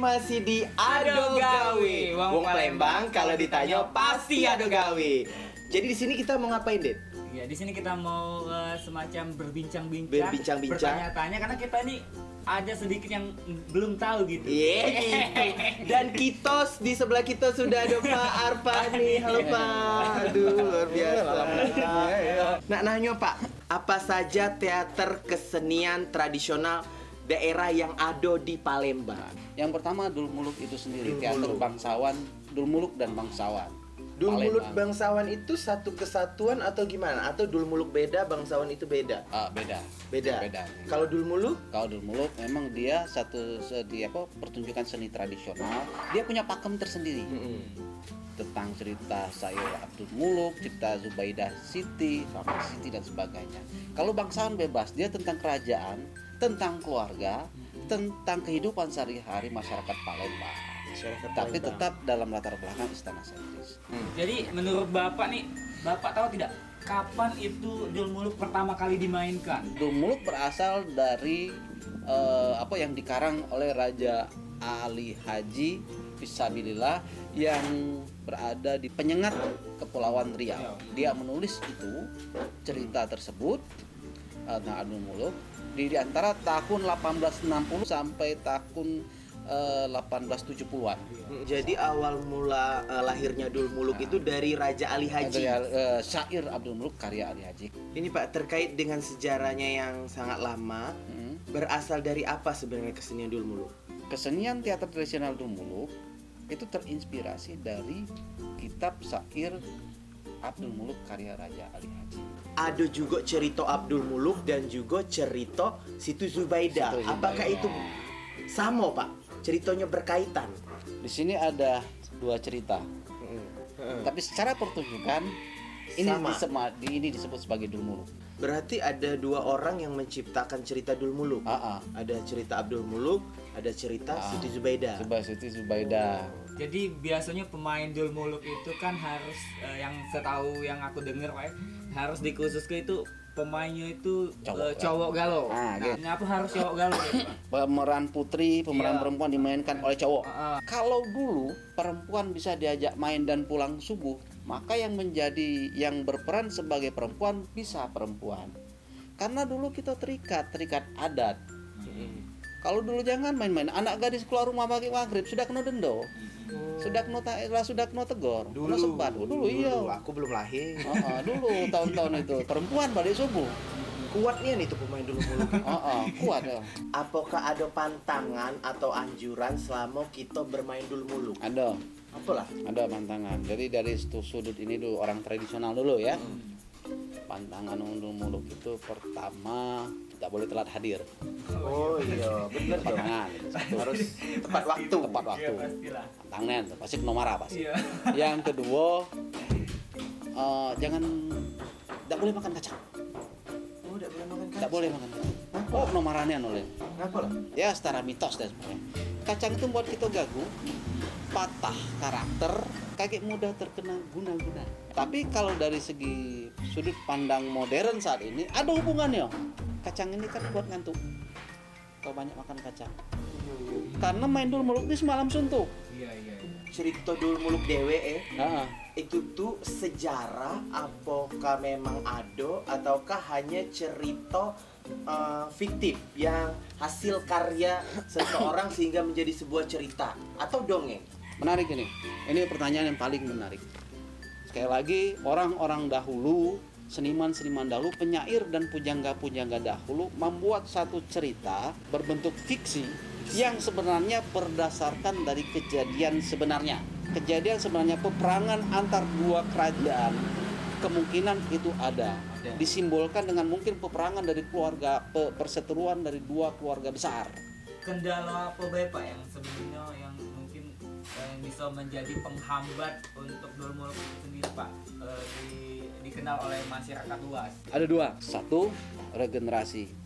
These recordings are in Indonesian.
masih di Ado Gawe. Wong Palembang kalau ditanya pasti Ado Gawe. Jadi di sini kita mau ngapain, Den? Ya, di sini kita mau semacam berbincang-bincang. Bertanya-tanya karena kita ini ada sedikit yang belum tahu gitu. Iya gitu. Dan Kitos di sebelah kita sudah ada Pak Arfa nih. Halo Pak. Aduh, luar biasa. Nah, nanya Pak, apa saja teater kesenian tradisional daerah yang ada di Palembang? Yang pertama Dul Muluk itu sendiri, teater bangsawan, Dul Muluk dan bangsawan. Dul Muluk Palembang. bangsawan itu satu kesatuan atau gimana? Atau Dul Muluk beda, bangsawan itu beda? Beda. Beda. Kalau Dul Muluk? Kalau Dul Muluk memang dia pertunjukan seni tradisional. Dia punya pakem tersendiri. Tentang cerita Sayyid Abdul Muluk, cerita Zubaidah Siti, Rahmat Siti dan sebagainya. Kalau bangsawan bebas, dia tentang kerajaan, tentang keluarga, tentang kehidupan sehari-hari masyarakat Palembang. Tapi tetap dalam latar belakang istana sentris. Jadi menurut Bapak nih, Bapak tahu tidak kapan itu Dul Muluk pertama kali dimainkan? Dul Muluk berasal dari yang dikarang oleh Raja Ali Haji Fisabilillah yang berada di Penyengat Kepulauan Riau. Dia menulis itu cerita tersebut tentang Dul Muluk di antara tahun 1860 sampai tahun 1870-an. Jadi awal mula lahirnya Dul Muluk itu dari Raja Ali Haji. Syair Abdul Muluk karya Ali Haji. Ini Pak, terkait dengan sejarahnya yang sangat lama, berasal dari apa sebenarnya kesenian Dul Muluk? Kesenian teater tradisional Dul Muluk itu terinspirasi dari kitab syair Abdul Muluk karya Raja Ali Haji. Ada juga cerita Abdul Muluk dan juga cerita Siti Zubaidah. Apakah itu sama Pak? Ceritanya berkaitan. Di sini ada dua cerita. Tapi secara pertunjukan ini disebut sebagai Dul Muluk. Berarti ada dua orang yang menciptakan cerita Dul Muluk. Ada cerita Abdul Muluk, ada cerita Siti Zubaidah. Siti Zubaidah. Jadi biasanya pemain Dul Muluk itu kan harus yang setahu yang aku dengar Pak, harus dikhususkan itu pemainnya itu cowok galau. Gitu. Kenapa harus cowok galau? Pemeran putri, pemeran perempuan dimainkan oleh cowok. Kalau dulu perempuan bisa diajak main dan pulang subuh, maka yang berperan sebagai perempuan bisa perempuan. Karena dulu kita terikat adat. Kalau dulu jangan main-main, anak gadis keluar rumah pagi maghrib sudah kena denda. Sudah kena tegur. Dulu iya. Aku belum lahir. Dulu tahun-tahun itu perempuan balik subuh. Kuatnya nih tuh pemain Dul Muluk. Kuat ya. Apakah ada pantangan atau anjuran selama kita bermain Dul Muluk? Ada. Apalah? Ada pantangan. Jadi dari sudut ini dulu orang tradisional dulu ya. Pantangan Dul Muluk itu pertama tidak boleh telat hadir. Oh iya, benar dong. Pantangan Harus tepat waktu. Iya, pastilah. Pantangan pasti kena marah pasti. Iya. Yang kedua tidak boleh makan kacang. Oh, tidak boleh makan kacang. Tidak boleh makan kacang. Oh, kena marahnya oleh. Kenapa lah? Ya secara mitos dan sebagainya. Kacang itu buat kita gagu, patah karakter, kaget mudah terkena guna-guna. Tapi kalau dari segi sudut pandang modern saat ini ada hubungannya. Kacang ini kan buat ngantuk. Kalau banyak makan kacang. Karena main Dul Muluk ini semalam suntuk. Iya. Cerita Dul Muluk dewe Itu tuh sejarah apakah memang ada ataukah hanya cerita fiktif yang hasil karya seseorang sehingga menjadi sebuah cerita atau dongeng? menarik ini. Ini pertanyaan yang paling menarik. Sekali lagi, orang-orang dahulu, seniman-seniman dahulu, penyair dan pujangga-pujangga dahulu membuat satu cerita berbentuk fiksi yang sebenarnya berdasarkan dari kejadian sebenarnya. Kejadian sebenarnya peperangan antar dua kerajaan, kemungkinan itu ada. Disimbolkan dengan mungkin peperangan dari keluarga, perseteruan dari dua keluarga besar. Kendala apa Pak yang sebenarnya yang mungkin yang bisa menjadi penghambat untuk Dul Muluk itu sendiri Pak, dikenal oleh masyarakat luas? Ada dua. Satu, regenerasi.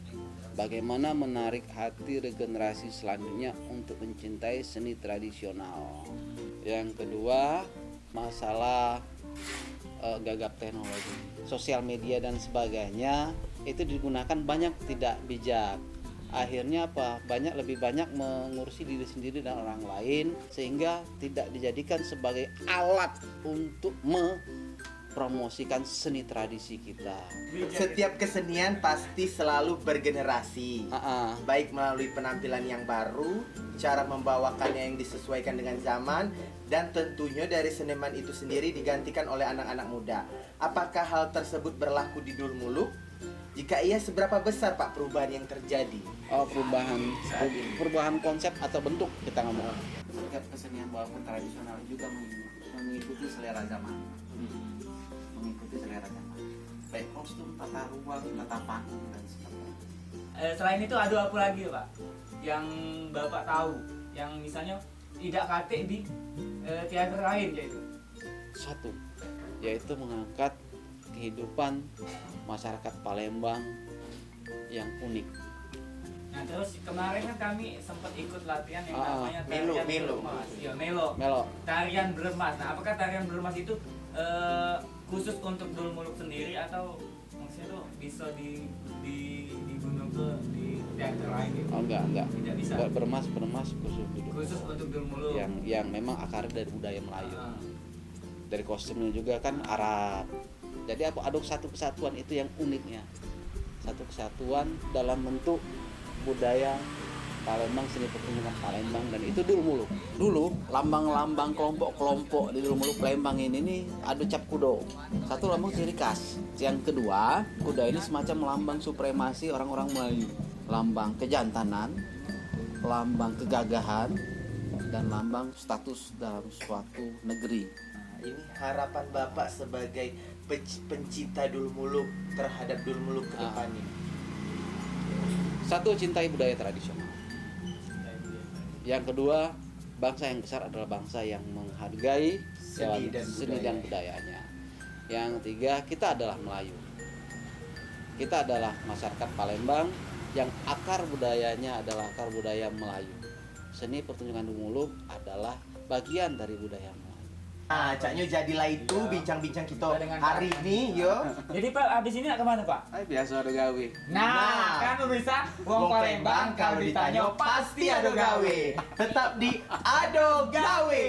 Bagaimana menarik hati regenerasi selanjutnya untuk mencintai seni tradisional. Yang kedua, masalah gagap teknologi, sosial media dan sebagainya itu digunakan banyak tidak bijak. akhirnya apa, lebih banyak mengurusi diri sendiri dan orang lain, sehingga tidak dijadikan sebagai alat untuk mempromosikan seni tradisi kita. Setiap kesenian pasti selalu bergenerasi. Baik melalui penampilan yang baru, cara membawakannya yang disesuaikan dengan zaman, dan tentunya dari seniman itu sendiri digantikan oleh anak-anak muda. Apakah hal tersebut berlaku di Dulmuluk? Jika iya, seberapa besar Pak perubahan yang terjadi? Perubahan konsep atau bentuk kita ngomong. Setiap kesenian walaupun tradisional juga mengikuti selera zaman. Mengikuti selera zaman. Baik kostum, tata ruang, tata panggung dan sebagainya. Selain itu ada apa lagi Pak yang Bapak tahu yang misalnya tidak katik di teater lain yaitu? Satu, yaitu mengangkat kehidupan masyarakat Palembang yang unik. Nah terus kemarin kan kami sempat ikut latihan yang namanya Melo. tarian Bremas. Ya, Melo. Tarian Bremas. Nah apakah tarian Bremas itu khusus untuk Dulmuluk sendiri atau maksudnya tuh bisa digunung ke di teater lain gitu? Oh enggak. Tidak bisa. Bermas Khusus untuk Dulmuluk. Yang memang akarnya dari budaya Melayu. Dari kostumnya juga kan Arab. Jadi ada satu kesatuan itu yang uniknya. Satu kesatuan dalam bentuk budaya Palembang, seni pertunjukan Palembang, dan itu Dulmuluk. Dulu lambang-lambang kelompok-kelompok di Dulmuluk Palembang ini ada cap kudo. Satu lambang ciri khas. Yang kedua, kuda ini semacam lambang supremasi orang-orang Melayu. Lambang kejantanan, lambang kegagahan, dan lambang status dalam suatu negeri. Ini harapan Bapak sebagai pencinta Dulmuluk terhadap Dulmuluk ke depannya. Satu, cintai budaya tradisional. Yang kedua, bangsa yang besar adalah bangsa yang menghargai seni dan budayanya. Yang tiga, kita adalah Melayu. Kita adalah masyarakat Palembang yang akar budayanya adalah akar budaya Melayu. Seni pertunjukan Dulmuluk adalah bagian dari budaya Melayu. Nah, Caknyo jadilah itu bincang-bincang kita hari ini, yo. Jadi Pak, abis ini nak kemana Pak? Biasa ada gawe. Nah, kan bisa wong Palembang kalau ditanya pasti ada gawe. Tetap di Ado Gawe.